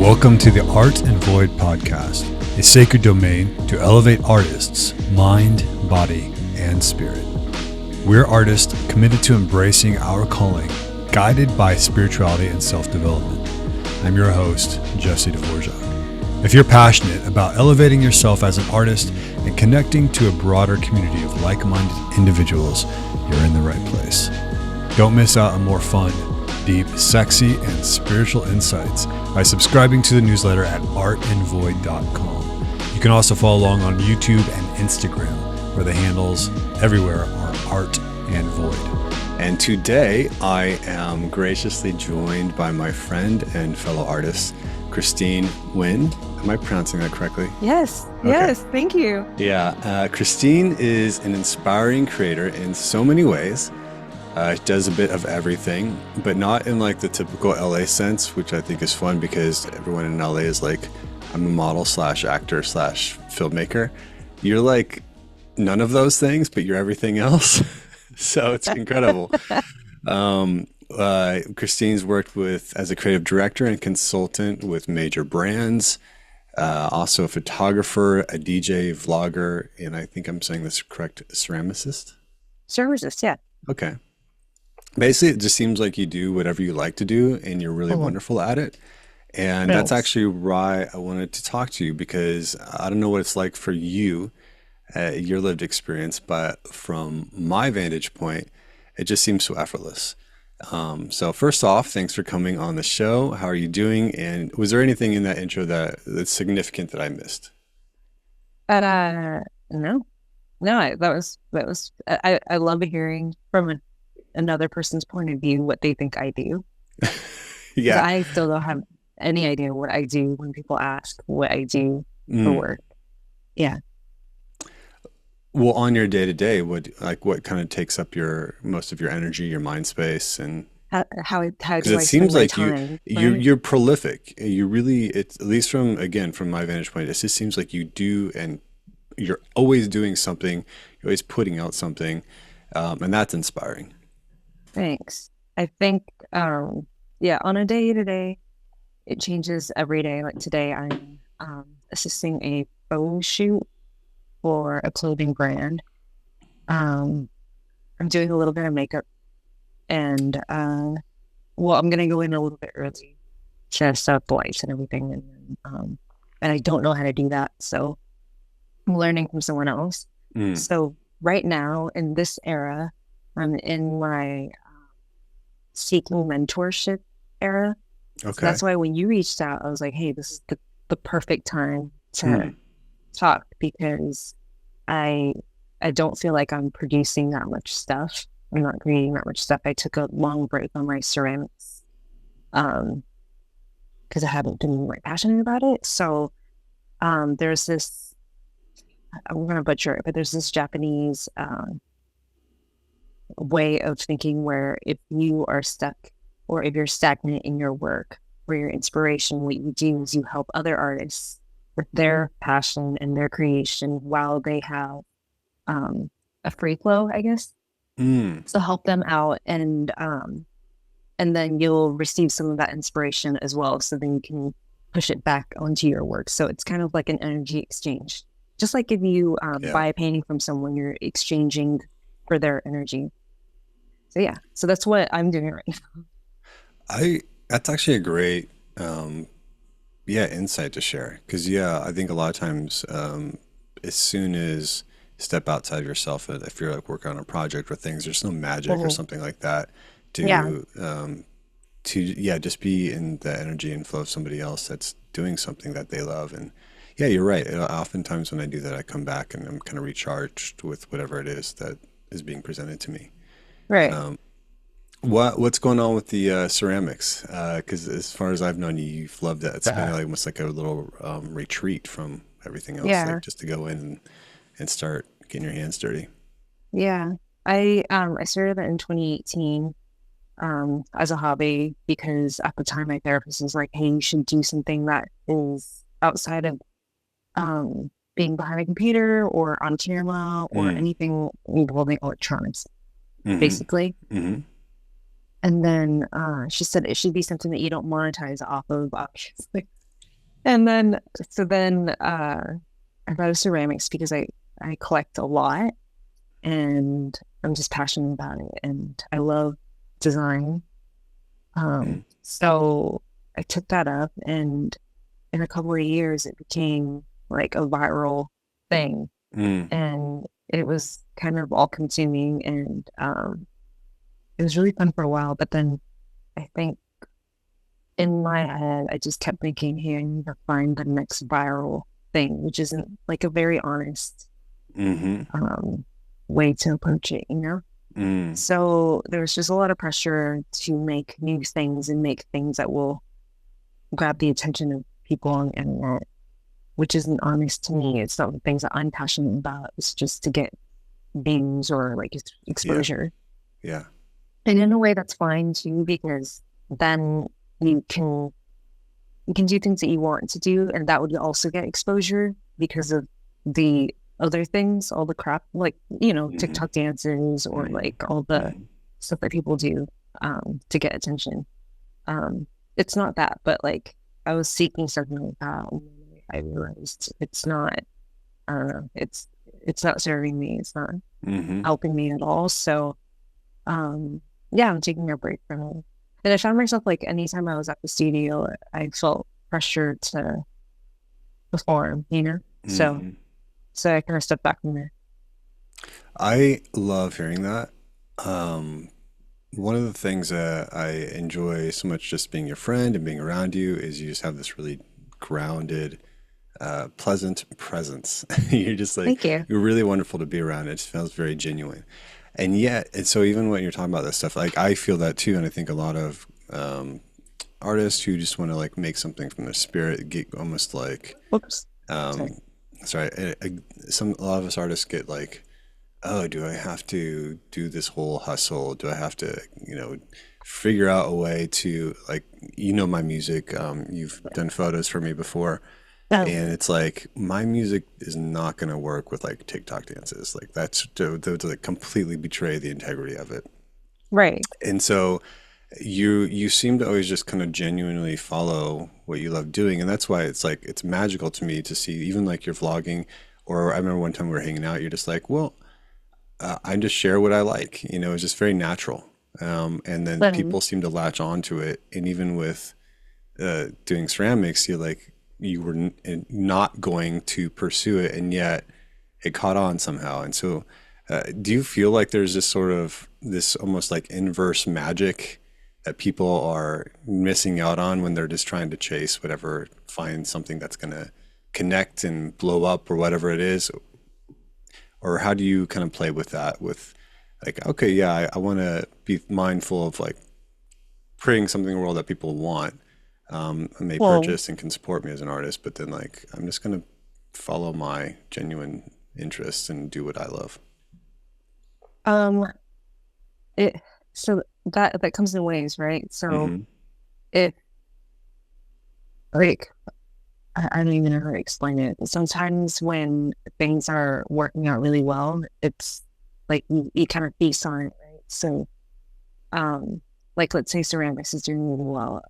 Welcome to the Art and Void podcast, a sacred domain to elevate artists' mind, body, and spirit. We're artists committed to embracing our calling, guided by spirituality and self-development. I'm your host, Jesse Dvorak. If you're passionate about elevating yourself as an artist and connecting to a broader community of like-minded individuals, you're in the right place. Don't miss out on more fun, deep, sexy, and spiritual insights by subscribing to the newsletter at artandvoid.com. You can also follow along on YouTube and Instagram, where the handles everywhere are Art and Void. And today I am graciously joined by my friend and fellow artist, Christine Nguyen. Am I pronouncing that correctly? Yes, okay. Yes, thank you. Yeah, Christine is an inspiring creator in so many ways. Does a bit of everything, but not in like the typical LA sense, which I think is fun because everyone in LA is like, I'm a model / actor / filmmaker. You're like none of those things, but you're everything else. So it's incredible. Christine's worked as a creative director and consultant with major brands, also a photographer, a DJ, vlogger, and I think I'm saying this correct, ceramicist? Ceramicist, yeah. Okay. Basically, it just seems like you do whatever you like to do and you're really wonderful at it. And Thanks. That's actually why I wanted to talk to you, because I don't know what it's like for you, your lived experience, but from my vantage point, it just seems so effortless. So first off, thanks for coming on the show. How are you doing? And was there anything in that intro that's significant that I missed? No, that was I love hearing from another person's point of view what they think I do. Yeah, I still don't have any idea what I do when people ask what I do for work. Yeah. Well, on your day to day, what kind of takes up most of your energy, your mind space, and how do I it seems like time? you're prolific. You really, it's at least from my vantage point, it just seems like you do, and you're always doing something. You're always putting out something, and that's inspiring. Thanks. I think, on a day to day, it changes every day. Like today, I'm assisting a photo shoot for a clothing brand. I'm doing a little bit of makeup, and I'm gonna go in a little bit early to set up the lights and everything, and I don't know how to do that, so I'm learning from someone else. So right now in this era, I'm in my seeking mentorship era. Okay. So that's why when you reached out, I was like, hey, this is the perfect time to talk, because I don't feel like I'm producing that much stuff. I'm not creating that much stuff. I took a long break on my ceramics because I haven't been very passionate about it. So there's this, I'm going to butcher it, but there's this Japanese way of thinking where if you are stuck or if you're stagnant in your work or your inspiration, what you do is you help other artists with their passion and their creation while they have a free flow, I guess. So help them out, and then you'll receive some of that inspiration as well, so then you can push it back onto your work. So it's kind of like an energy exchange. Just like if you buy a painting from someone, you're exchanging for their energy. So yeah, so that's what I'm doing right now. That's actually a great insight to share, because I think a lot of times as soon as you step outside yourself, if you're like working on a project or things, there's no magic or something like that to just be in the energy and flow of somebody else that's doing something that they love. And yeah, you're right. Oftentimes when I do that, I come back and I'm kind of recharged with whatever it is that is being presented to me. Right. What's going on with the ceramics? Because as far as I've known you, you've loved it. It's kind of like almost like a little retreat from everything else, like just to go in and start getting your hands dirty. Yeah, I started that in 2018 as a hobby, because at the time my therapist was like, "Hey, you should do something that is outside of being behind a computer or on camera or anything involving electronics, basically." And then she said it should be something that you don't monetize off of, obviously. And then, I got into ceramics because I collect a lot and I'm just passionate about it and I love design. Mm, So I took that up and in a couple of years it became like a viral thing mm, and it was kind of all consuming and it was really fun for a while, but then I think in my head I just kept thinking, hey, I need to find the next viral thing, which isn't like a very honest mm-hmm, um way to approach it, you know? mm, So there was just a lot of pressure to make new things and make things that will grab the attention of people on the internet, which isn't honest to me. It's not the things that I'm passionate about. It's just to get views or like yeah, exposure. yeah, And in a way that's fine too, because then you can you can do things that you want to do, and that would also get exposure because of the other things, all the crap, like, mm-hmm, TikTok dances or mm-hmm, like all the mm-hmm. stuff that people do to get attention. Um, it's not that, but like I was seeking something like that. And I realized it's not, I don't know, it's not serving me. It's not Mm-hmm. helping me at all. So, um, yeah, I'm taking a break from it. And I found myself like anytime I was at the studio, I felt pressure to perform, you know? So, Mm-hmm. so I kind of stepped back from there. I love hearing that. Um, One of the things that I enjoy so much just being your friend and being around you is you just have this really grounded, pleasant presence. You're just like, Thank you. you're really wonderful to be around. It just feels very genuine. And yet, and so even when you're talking about this stuff, like I feel that too. And I think a lot of artists who just want to like make something from their spirit get almost like, Whoops. Sorry. um, sorry, a lot of us artists get like, oh, do I have to do this whole hustle? Do I have to, figure out a way to like, my music. You've done photos for me before, Oh, and it's like my music is not going to work with like TikTok dances. Like that's to like completely betray the integrity of it. right. And so you seem to always just kind of genuinely follow what you love doing, and that's why it's like it's magical to me to see even like your vlogging. Or I remember one time we were hanging out, you're just like, well, I just share what I like. It's just very natural. And then Then, people seem to latch on to it. And even with doing ceramics, you were not going to pursue it, and yet it caught on somehow. And so, do you feel like there's this sort of this almost like inverse magic that people are missing out on when they're just trying to chase whatever, find something that's going to connect and blow up or whatever it is? Or how do you kind of play with that with like, okay, yeah, I want to be mindful of like creating something in the world that people want, and may well, purchase and can support me as an artist, but then like I'm just gonna follow my genuine interests and do what I love. um, it so that comes in waves, right? So Mm-hmm. if like I don't even know how to explain it. Sometimes when things are working out really well, it's like you kind of feast on it, right? So, um, like let's say ceramics is doing really well,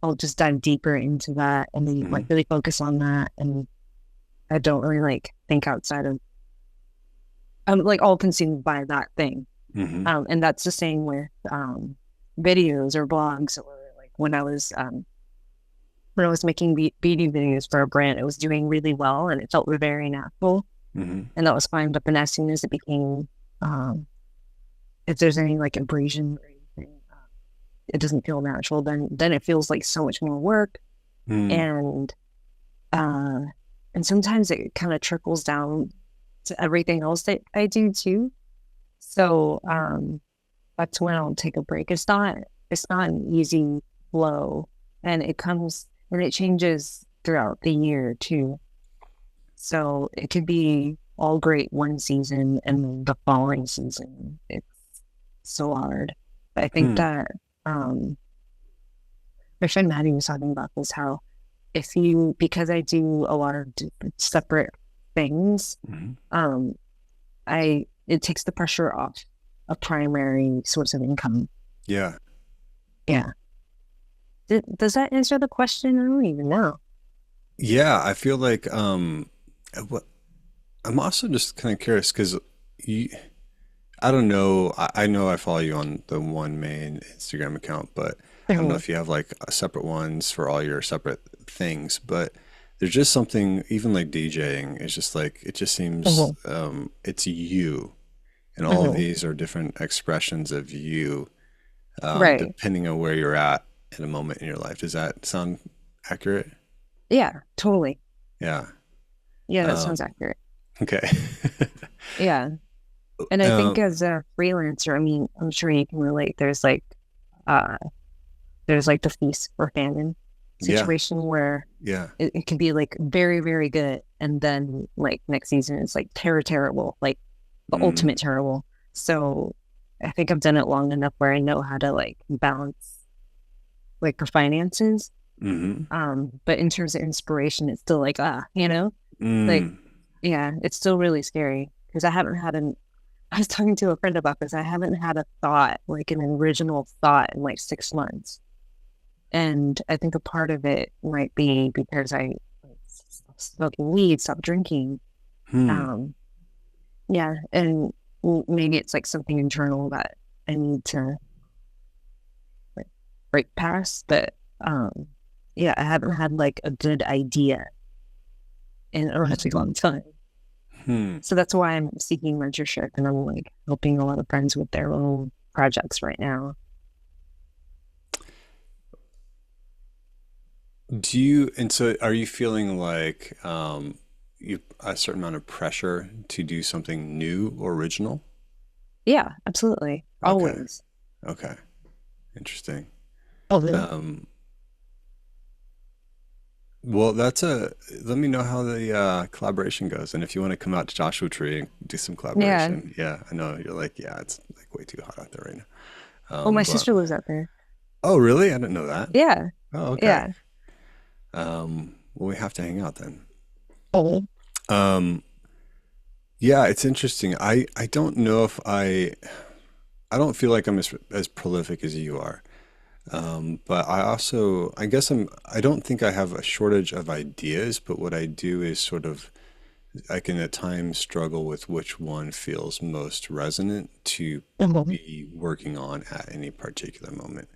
I'll just dive deeper into that and then Mm-hmm. like really focus on that, and I don't really like think outside of I'm like all consumed by that thing. Mm-hmm. And that's the same with videos or blogs or like when I was making beauty videos for a brand, it was doing really well and it felt very natural Mm-hmm. and that was fine. But then as soon as it became, if there's any like abrasion or anything, it doesn't feel natural. Then it feels like so much more work, Mm-hmm. and uh, and sometimes it kind of trickles down to everything else that I do too. So that's when I'll take a break. It's not an easy flow, and it changes throughout the year too. So it could be all great one season and then the following season it's so hard. But I think Hmm. that my friend Maddie was talking about this, how if you because I do a lot of separate things, Mm-hmm. um I it takes the pressure off a primary source of income. Yeah. Yeah. Does that answer the question? I don't even know. Yeah, I feel like what I'm also just kind of curious because you I don't know. I know I follow you on the one main Instagram account, but I don't know Mhm. if you have like separate ones for all your separate things. But there's just something, even like DJing, it's just like it just seems Mhm. it's you, and all of Mhm. these are different expressions of you, Right. depending on where you're at in a moment in your life. Does that sound accurate? Yeah, totally. Yeah. Yeah, that Um, sounds accurate. okay. Yeah. And I think um, as a freelancer, I mean, I'm sure you can relate. Uh there's like the feast or famine yeah. situation where Yeah. it can be like very, very good. And then like next season it's like terrible, like the ultimate Mm, terrible. So I think I've done it long enough where I know how to like balance like the finances. mm-hmm. But in terms of inspiration, it's still like, like, Mm, yeah, it's still really scary because I was talking to a friend about this. I haven't had a thought, like an original thought in like 6 months. And I think a part of it might be because I stopped smoking weed, stopped drinking. hmm. Um, yeah, and maybe it's like something internal that I need to like, break past. But yeah, I haven't had like a good idea in a really long time. Hmm. So that's why I'm seeking mentorship and I'm like helping a lot of friends with their own projects right now. And so are you feeling like you a certain amount of pressure to do something new or original? Yeah, absolutely. Okay. Always. Okay. Interesting. Although, Um, well, let me know how the collaboration goes. And if you want to come out to Joshua Tree and do some yeah. collaboration, yeah, I know you're like, yeah, it's like way too hot out there right now. Well, my But sister lives out there. oh, really? I didn't know that. Yeah. Oh, okay. Yeah. Well, we have to hang out then. Oh. Um, yeah, it's interesting. I don't know if I don't feel like I'm as prolific as you are. But I guess I don't think I have a shortage of ideas, but what I do is sort of, I can at times struggle with which one feels most resonant to Mhm. be working on at any particular moment.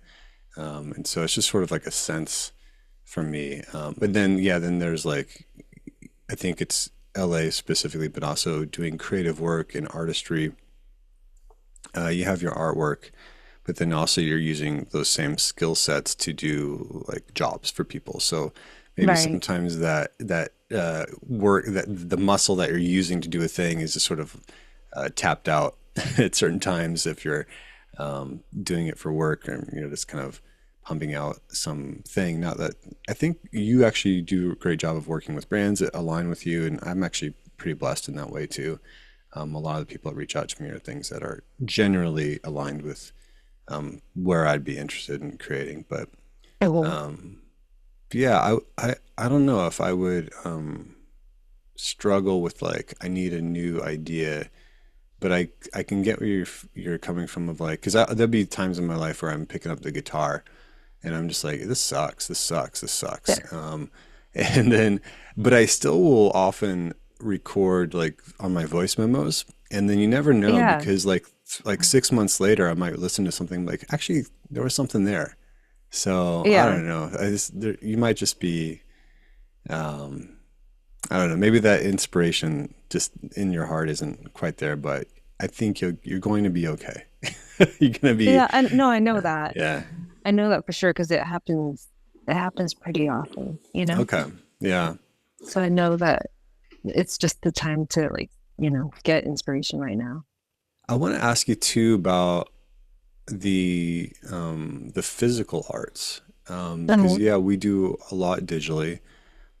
And so it's just sort of like a sense for me. But then, yeah, then there's like, I think it's LA specifically, but also doing creative work and artistry. You have your artwork, but then also you're using those same skill sets to do like jobs for people. So maybe Right. sometimes that work, that the muscle that you're using to do a thing is just sort of tapped out at certain times if you're doing it for work, and just kind of pumping out something. Not that I think you actually do a great job of working with brands that align with you, and I'm actually pretty blessed in that way too. A lot of the people that reach out to me are things that are generally aligned with where I'd be interested in creating. But Oh. yeah, I don't know if I would struggle with like I need a new idea, but I can get where you're coming from of like because there'll be times in my life where I'm picking up the guitar and I'm just like this sucks, this sucks, this sucks, and then but I still will often record like on my voice memos, and then you never know Yeah. because like 6 months later I might listen to something like actually there was something there. So I Yeah. don't know. You might just be, I don't know. Maybe that inspiration just in your heart isn't quite there, but I think you're going to be okay. You're going to be, Yeah. And no, I know that. yeah. I know that for sure because it happens pretty often, you know? Okay. Yeah. So I know that it's just the time to like, get inspiration right now. I want to ask you too about the physical arts. Because Mhm. yeah, we do a lot digitally,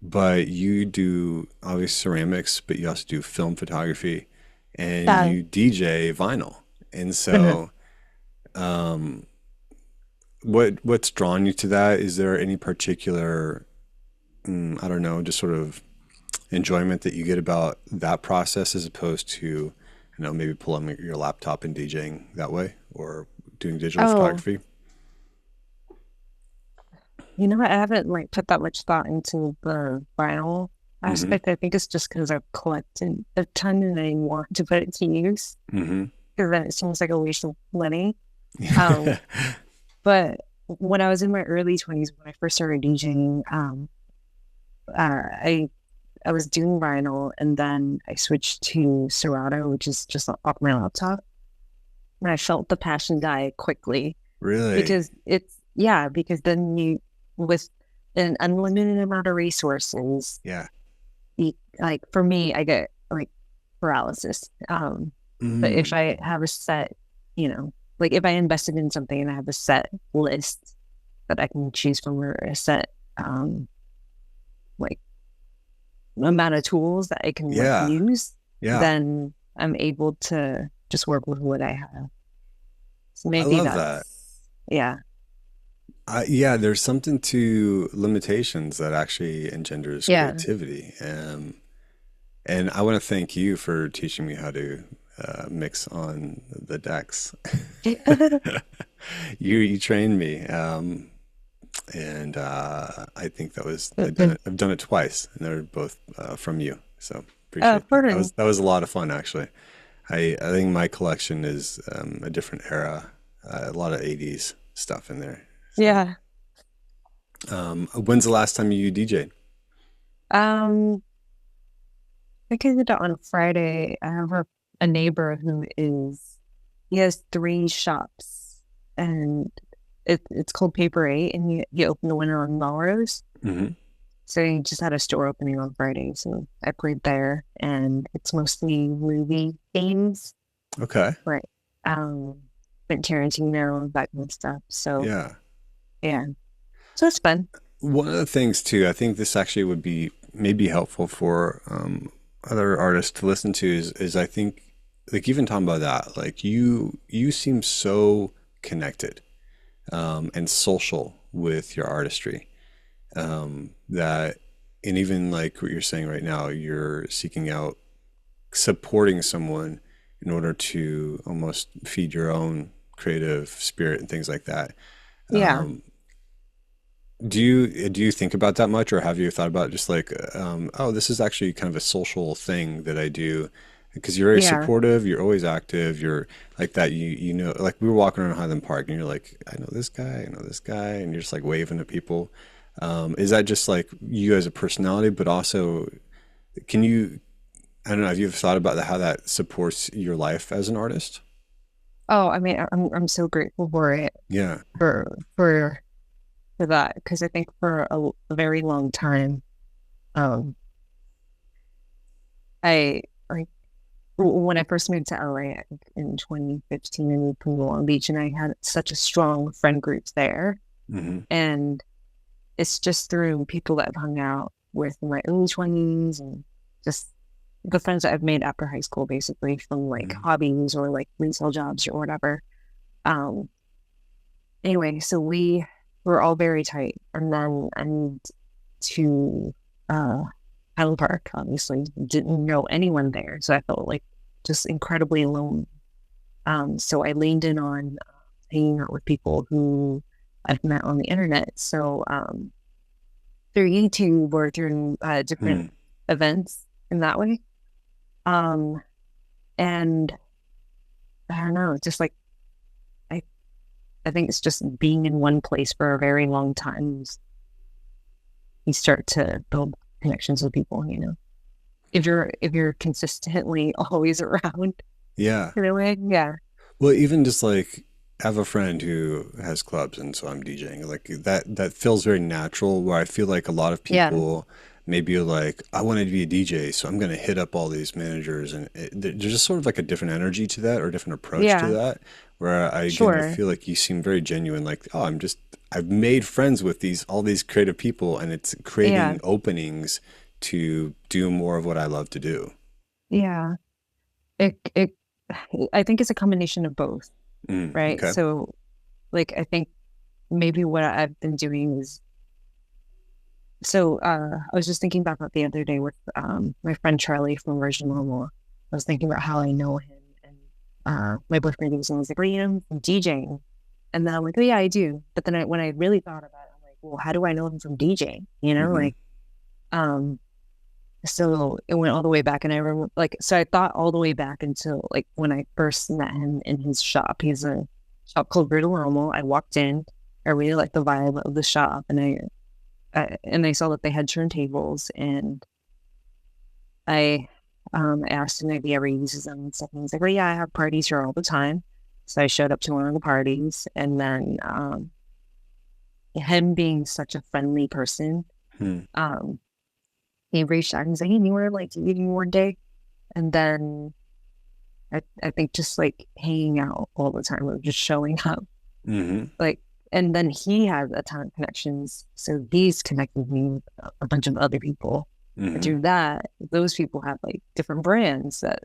but you do obviously ceramics, but you also do film photography and Yeah. you DJ vinyl. And Mhm. so what's drawn you to that? Is there any particular, I don't know, just sort of enjoyment that you get about that process as opposed to, maybe pulling your laptop and DJing that way or doing digital Oh, photography? You know, I haven't like put that much thought into the vinyl Mm-hmm. aspect. I think it's just because I've collected a ton and I want to put it to use Mm-hmm. because then it seems like a waste of money. Um, but when I was in my early 20s, when I first started DJing, I was doing vinyl and then I switched to Serato, which is just off my laptop. And I felt the passion die quickly Really? because because then with an unlimited amount of resources, Yeah. like for me, I get like paralysis. But if Mm. I have a set, like if I invested in something and I have a set list that I can choose from or a set, like amount of tools that I can like Yeah. use, Yeah. then I'm able to just work with what I have. So I maybe love that. that's, yeah, Yeah, there's something to limitations that actually engenders yeah. creativity. And I want to thank you for teaching me how to mix on the decks. You trained me, and I think that was I've done it twice, and they're both from you. So appreciate that. Pardon. That was a lot of fun actually. I think my collection is a different era, a lot of '80s stuff in there. So, Yeah. when's the last time you DJ'd? Um, I think I did it on Friday. I have a neighbor he has three shops and it's called Paper Eight and you open the window on Melrose. Hmm. So he just had a store opening on Friday. So I played there and it's mostly movie games, Okay. right? Um, but Tarantino, that kind of stuff. So Yeah. yeah. So it's fun. One of the things too, I think this actually would be maybe helpful for other artists to listen to is I think like even talking about that, like you seem so connected and social with your artistry that and even like what you're saying right now, you're seeking out supporting someone in order to almost feed your own creative spirit and things like that. Yeah. Do you think about that much, or have you thought about just like, oh, this is actually kind of a social thing that I do? Because you're very Yeah. supportive, you're always active, you're like that. You know, like we were walking around Highland Park, and you're like, I know this guy, I know this guy, and you're just like waving at people. Is that just like you as a personality, but also can you? I don't know. Have you ever thought about how that supports your life as an artist? Oh, I mean, I'm so grateful for it Yeah. for for for that because I think for a very long time, um, I like when I first moved to LA I think in 2015 and moved from Long Beach, and I had such a strong friend group there, Hmm. and it's just through people that I've hung out with in my early 20s and just the friends that I've made after high school, basically from like Hmm. hobbies or like retail jobs or whatever. Um, anyway, so we were all very tight, and then and to uh Highland Park, obviously didn't know anyone there, so I felt like just incredibly alone. So I leaned in on hanging out with people who I've met on the internet. So through YouTube or through different Hmm. events in that way. Um, and I don't know, just like I, I think it's just being in one place for a very long time. You start to build connections with people, if you're consistently always around Yeah. in a way. Yeah. Well, even just like I have a friend who has clubs, and so I'm DJing. Like that feels very natural. Where I feel like a lot of Yeah. people maybe are like, I want to be a DJ, so I'm going to hit up all these managers, and there's just sort of like a different energy to that, or a different approach to Yeah. that. Where I Sure. feel like you seem very genuine. Like, oh, I've made friends with all these creative people, and it's Yeah. creating openings to do more of what I love to do. Yeah. It I think it's a combination of both, Mm, right? okay. So like I think maybe what I've been doing is I was just thinking back about the other day with my friend Charlie from Virgin Normal. I was thinking about how I know him and my boyfriend was like, "Well, from DJing." And then I'm like, "Oh yeah, I do." But then when I really thought about it, I'm like, well, how do I know him from DJing? Mm-hmm. So it went all the way back, and I remember, like, so I thought all the way back until like when I first met him in his shop. He's a shop called Brutal Normal. I walked in, I really liked the vibe of the shop, and I saw that they had turntables, and I asked him if he ever uses them and stuff. And he's like, "Well, yeah, I have parties here all the time." So I showed up to one of the parties, and then him being such a friendly person, Hmm. um, he reached out and he's like, "Hey, you want to like to meet me one day?" And then I think just like hanging out all the time or just showing up, Mm-hmm. like, and then he has a ton of connections, so he's connected me with a bunch of other people. And Mm-hmm. through that, those people have like different brands that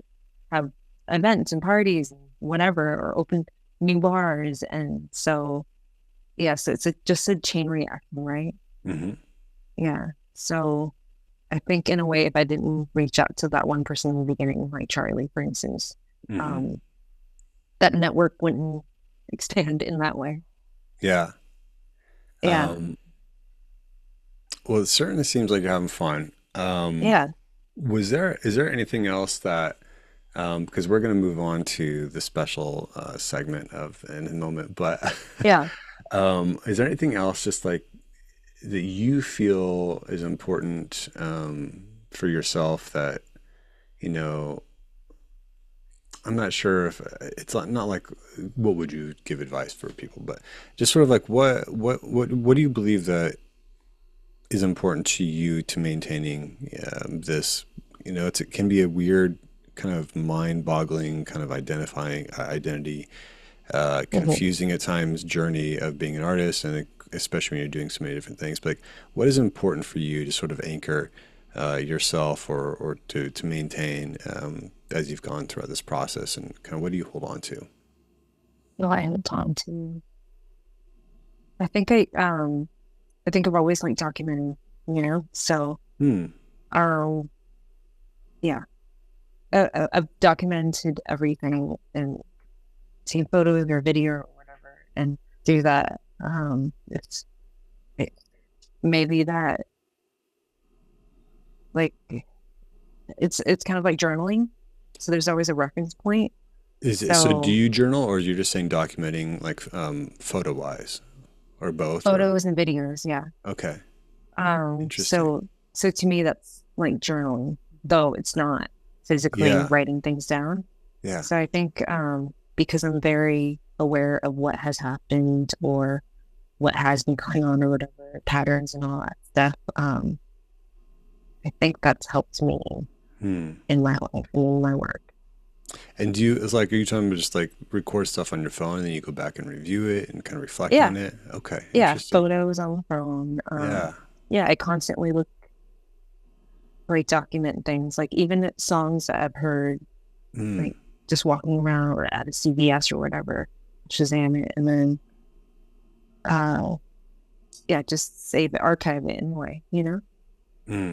have events and parties and whatever, or open new bars. And so, yeah, so it's just a chain reaction, right? Mm-hmm. Yeah. So I think in a way, if I didn't reach out to that one person in the beginning, like Charlie, for instance, Mm-hmm. um, that network wouldn't expand in that way. Yeah. Yeah. Um, well, it certainly seems like you're having fun. Yeah. Is there anything else that, because we're going to move on to the special segment of in a moment, but Yeah. is there anything else just like that you feel is important for yourself that, you know, I'm not sure if it's not like what would you give advice for people, but just sort of like what do you believe that is important to you to maintaining this? You know, it can be a weird kind of mind-boggling kind of identifying identity, Mhm. confusing at times journey of being an artist, and especially when you're doing so many different things. But like, what is important for you to sort of anchor yourself or to maintain as you've gone throughout this process, and kind of what do you hold on to? Well, I haven't time to. I think I think I've always liked documenting, So, Hmm. um, yeah, I've documented everything and seen photos or video or whatever, and do that. It, maybe that like it's kind of like journaling. So there's always a reference point. Is it so? Do So you journal, or are you just saying documenting like photo wise, or both? Or photos and videos, yeah. okay, Um, interesting. so so to me that's like journaling, though it's not physically Yeah, writing things down. yeah. So I think because I'm very aware of what has happened or what has been going on or whatever, patterns and all that stuff, I think that's helped me Hmm. in my life and in my work. And do you, it's like, are you talking about just like record stuff on your phone and then you go back and review it and kind of reflect Yeah, on it? Okay, yeah, interesting. photos on the phone. Yeah. Yeah, I constantly look, like, document things, like even songs that I've heard, Hmm. like just walking around or at a CVS or whatever, Shazam it, and then uh yeah, just save it, archive it in a way. Hmm.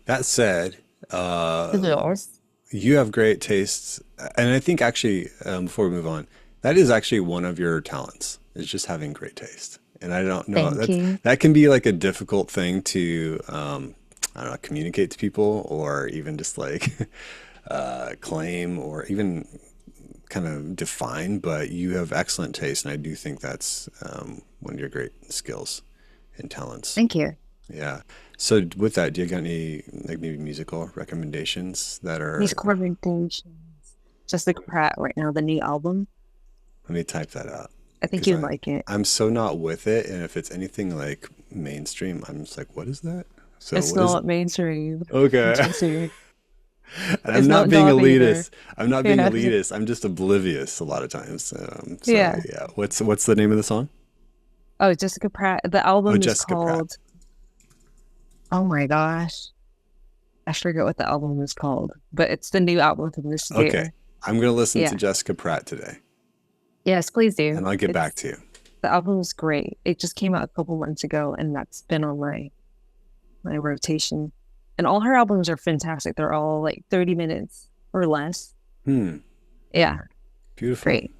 That said, uh, Yes. you have great tastes. And I think actually, before we move on, that is actually one of your talents, is just having great taste. And I don't know, Thank you. that can be like a difficult thing to, I don't know, communicate to people or even just like claim or even kind of define, but you have excellent taste, and I do think that's one of your great skills and talents. Thank you. Yeah. So with that, do you got any like maybe musical recommendations that These are? recommendations. Just like Pratt right now, the new album. Let me type that out I think because you'd like it. I'm so not with it, and if it's anything like mainstream, I'm just like, what is that? So It's what is? not mainstream. Okay. Just saying. And I'm It's not not being dog either. elitist. I'm not being Yeah. elitist. I'm just oblivious a lot of times. So Yeah. yeah. What's the name of the song? Oh, Jessica Pratt. The Oh, album is Jessica Pratt. called, oh my gosh. I forget what the album is called, but it's the new album from this Okay. year. I'm gonna listen to Yeah. Jessica Pratt today, Yes, please do. and I'll get back It's to you. the album is great. It just came out a couple months ago, and that's been on my rotation. And all her albums are fantastic. They're all like 30 minutes or less. Hmm. Yeah, Beautiful. great.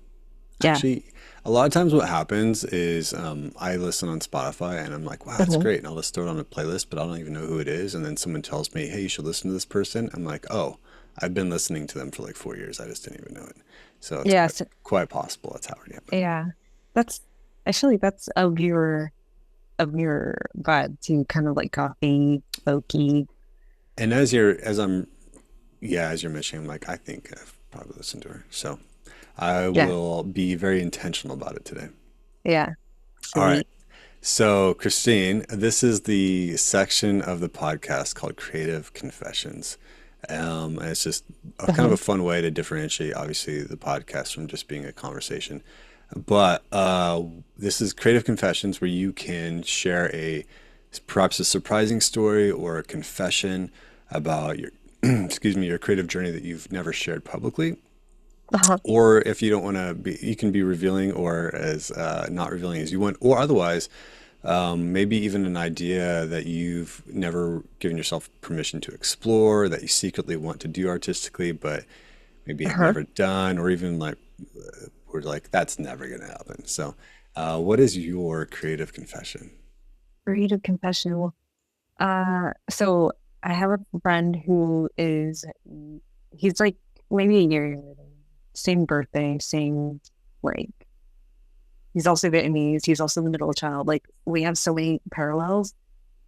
Yeah. Actually, a lot of times what happens is I listen on Spotify and I'm like, wow, that's Mhm. great. And I'll just throw it on a playlist, but I don't even know who it is. And then someone tells me, hey, you should listen to this person. I'm like, oh, I've been listening to them for like 4 years. I just didn't even know it. So it's Yes. quite possible that's how it happened. Yeah. That's actually that's of your vibe to kind of like coffee, folky. And as you're mentioning, I'm like, I think I've probably listened to her. So I Yeah. will be very intentional about it today. Yeah. All right. Sweet. So, Christine, this is the section of the podcast called Creative Confessions. And it's just a kind of Mhm. a fun way to differentiate, obviously, the podcast from just being a conversation. But this is Creative Confessions where you can share perhaps a surprising story or a confession about your, excuse me, your creative journey that you've never shared publicly. Uh-huh. Or if you don't want to be, you can be revealing or as not revealing as you want, or otherwise, maybe even an idea that you've never given yourself permission to explore, that you secretly want to do artistically, but maybe have Uh-huh. never done, or even like we're like, that's never going to happen. So, what is your creative confession? Creative confessional. So I have a friend who is he's like maybe a year younger than me. Same birthday, same like he's also Vietnamese, he's also the middle child. Like we have so many parallels,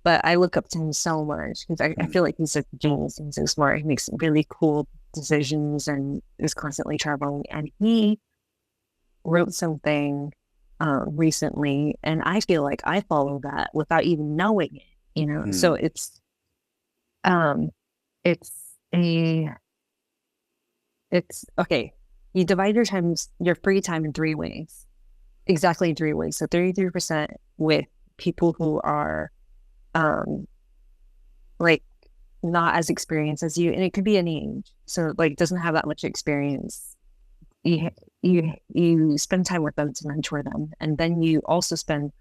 but I look up to him so much because I Hmm. feel like he's a genius. He's so smart. He makes really cool decisions and is constantly traveling. And he wrote something recently, and I feel like I follow that without even knowing it, you know? So Hmm. um it's a it's okay. You divide your free time in 3 ways. Exactly 3 ways. So 33% with people who are um like not as experienced as you, and it could be any age. So like doesn't have that much experience. You spend time with them to mentor them, and then you also spend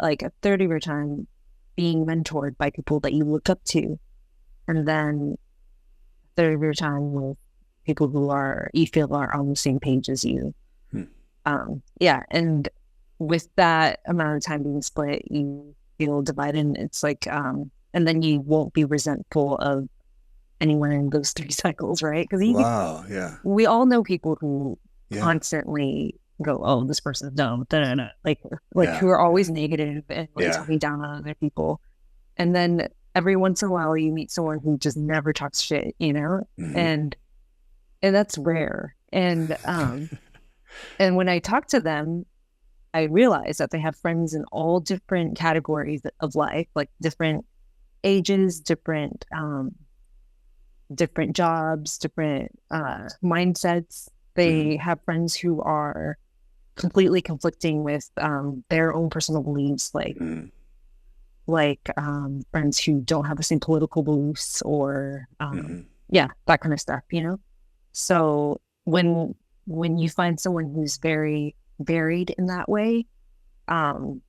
like a third of your time being mentored by people that you look up to, and then a third of your time with people who are you feel are on the same page as you. Hmm. Yeah, and with that amount of time being split, you feel divided. And it's like, and then you won't be resentful of anyone in those 3 cycles, right? Because Wow. Yeah. we all know people who Yeah. constantly go, "Oh, this person's dumb," da, da, da. Like Yeah. who are Yeah. always negative and like Yeah. talking down on other people. And then every once in a while, you meet someone who just never talks shit, you know, Hmm. and that's rare. And when I talk to them, I realize that they have friends in all different categories of life, like different ages, different jobs, different mindsets. Hmm. They have friends who are completely conflicting with their own personal beliefs, Hmm. friends who don't have the same political beliefs or Hmm. yeah, that kind of stuff, you know? So when you find someone who's very varied in that way, um,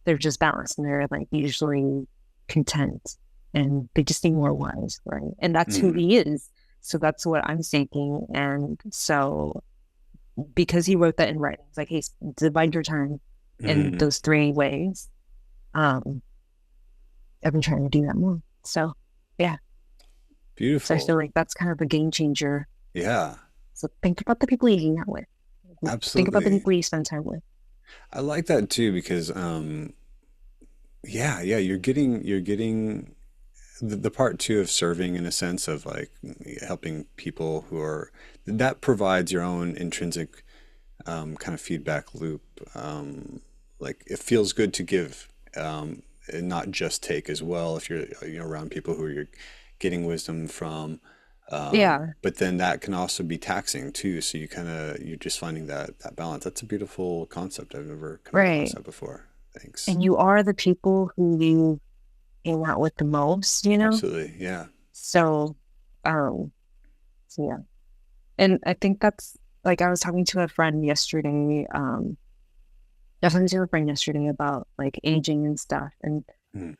they're just balanced and they're like usually content and they just need more wise, right? And that's who Hmm. he is. So that's what I'm thinking. And so because he wrote that in writing, it's like, hey, divide your time in Hmm. those 3 ways. Um, I've been trying to do that more. So yeah. So I Beautiful. feel like that's kind of a game changer. Yeah. So think about the people you hang out with. Think about the Absolutely. people you spend time with. I like that too because yeah, you're getting the part too of serving in a sense of like helping people who are that provides your own intrinsic kind of feedback loop. Like it feels good to give and not just take as well if you're around people who you're getting wisdom from. Yeah, But then that can also be taxing too. So you're just finding that balance. That's a beautiful concept. I've never come across right. that before. Thanks. And you are the people who you hang out with the most, you know? Absolutely. Yeah. So, um, so yeah. And I think that's like I was talking to a friend yesterday, definitely to a friend yesterday about like aging and stuff. And Mm.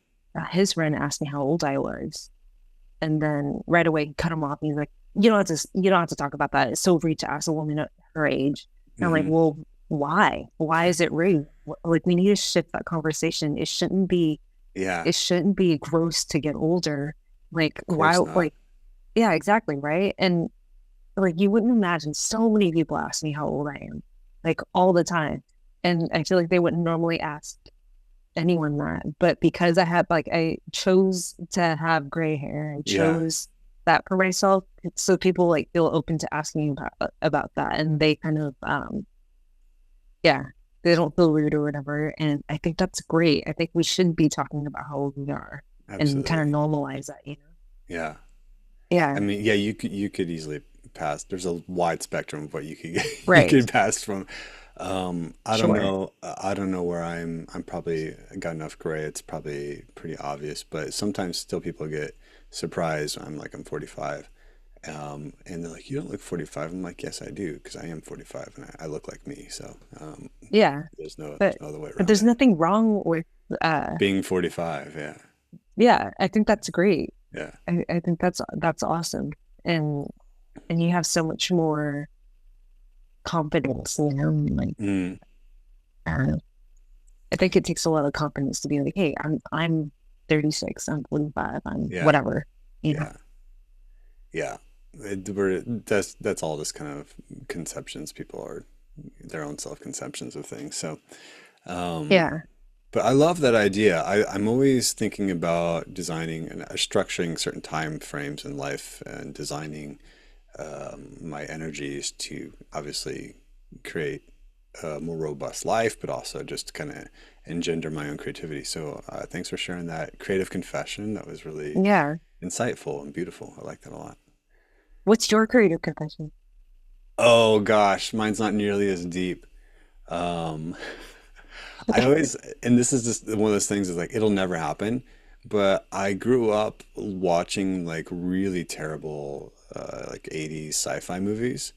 his friend asked me how old I was. And then right away he cut him off. And he's like, you don't have to talk about that. It's so rude to ask a woman her age. And I'm like, Hmm. well, why? Why is it rude? Like, we need to shift that conversation. Yeah, It shouldn't be gross to get older. Like, of why? course not. Like, yeah, exactly, right? And like, you wouldn't imagine, so many people ask me how old I am, like all the time. And I feel like they wouldn't normally ask anyone that. But because I chose to have gray hair, I Yeah, chose that for myself. So people like feel open to asking about that. And they kind of, yeah, they don't feel rude or whatever. And I think that's great. I think we should be talking about how old we are and kind of absolutely. normalize that, you know? Yeah. I Yeah, mean, yeah, you could easily pass. There's a wide spectrum of what you could get, you right. could pass from. I don't Sure. know. I don't know where I'm probably got enough gray. It's probably pretty obvious, but sometimes still people get surprised when I'm 45. And they're like, "You don't look 45." I'm like, "Yes, I do, because I am 45 and I look like me." So, Yeah. there's But no other way but around there's it. nothing wrong with Being 45, yeah. yeah, I think that's great. Yeah. I think that's awesome. And and you have so much more confidence, you know, like Mm, I don't know. I think it takes a lot of confidence to be like, hey, I'm 36, I'm 45, I'm yeah. whatever, you know. Yeah. Yeah. That's all just kind of conceptions. People are their own self-conceptions of things. So, um, Yeah. but I love that idea. I'm always thinking about designing and structuring certain time frames in life and designing my energies to obviously create a more robust life, but also just kind of engender my own creativity. So, thanks for sharing that creative confession. That was really Yeah. insightful and beautiful. I like that a lot. What's your creative confession? Oh gosh, mine's not nearly as deep. Um, I always, and this is just one of those things is like it'll never happen, but I grew up watching like really terrible like 80s sci-fi movies.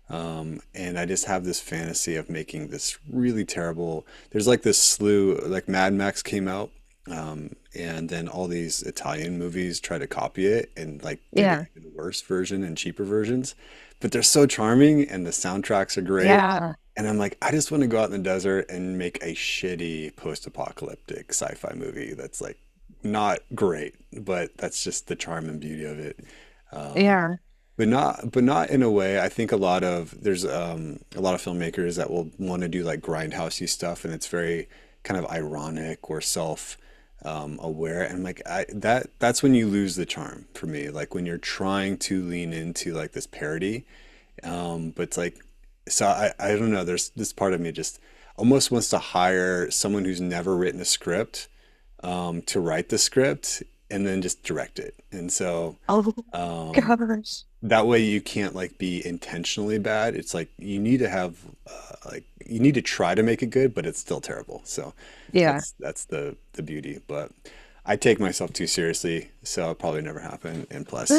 And I just have this fantasy of making this really terrible. There's like this slew, like Mad Max came out, and then all these Italian movies try to copy it and like did an Yeah. even worse version and cheaper versions. But they're so charming and the soundtracks are great. Yeah. And I'm like, I just want to go out in the desert and make a shitty post-apocalyptic sci-fi movie that's like not great, but that's just the charm and beauty of it. Um, Yeah. but not in a way. I think there's a lot of filmmakers that will want to do like grindhousey stuff, and it's very kind of ironic or self aware. And like that's when you lose the charm for me. Like when you're trying to lean into like this parody, but it's like so I don't know. There's this part of me just almost wants to hire someone who's never written a script to write the script and then just direct it. And so Oh um, gosh. that way you can't like be intentionally bad. It's like you need to have like you need to try to make it good, but it's still terrible. So Yeah. that's the beauty. But I take myself too seriously, so it'll probably never happen. And plus,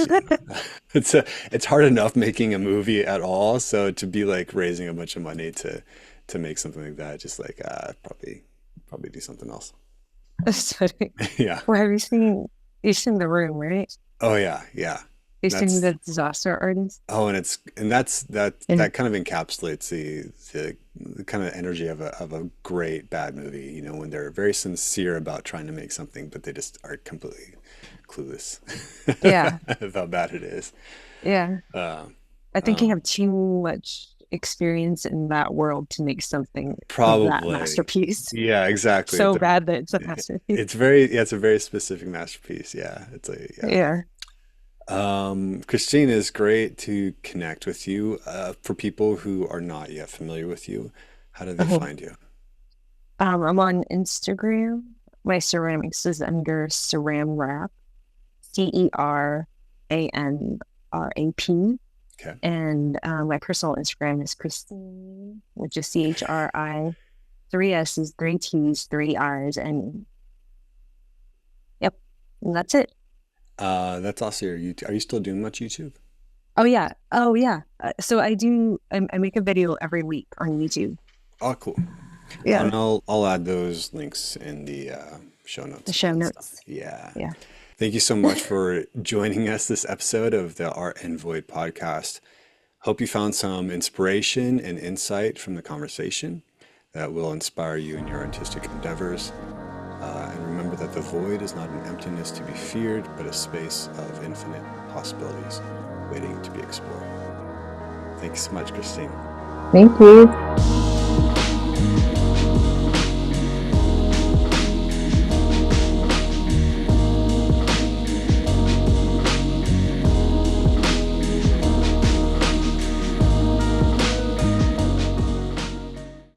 it's hard enough making a movie at all. So to be like raising a bunch of money to make something like that, just like probably do something else. Sorry. Yeah. Well, you've seen The Room, right? Oh yeah, yeah. You've seen That's The Disaster Artist? Oh, and And that kind of encapsulates the kind of energy of a great bad movie, when they're very sincere about trying to make something, but they just are completely clueless yeah, of how bad it is. yeah. Uh, I think you um, have too much experience in that world to make something of that Probably. masterpiece Yeah, exactly. so bad that it's a masterpiece. It's a very specific masterpiece. Yeah, yeah. Yeah. Christine, is great to connect with you. For people who are not yet familiar with you, how do they Mhm. find you? I'm on Instagram. My ceramics is under Ceram Wrap, CERANRAP. Okay. And my personal Instagram is Christine, which is CHRI, three S's, three T's, three I's, and yep, and that's it. That's also your YouTube. Are you still doing much YouTube? Oh yeah, oh yeah. So I make a video every week on YouTube. Oh, cool. Yeah, And I'll add those links in the show the notes and all show that stuff. notes. Yeah. Yeah. Thank you so much for joining us this episode of the Art and Void podcast. Hope you found some inspiration and insight from the conversation that will inspire you in your artistic endeavors. And remember that the void is not an emptiness to be feared, but a space of infinite possibilities waiting to be explored. Thanks so much, Christine. Thank you.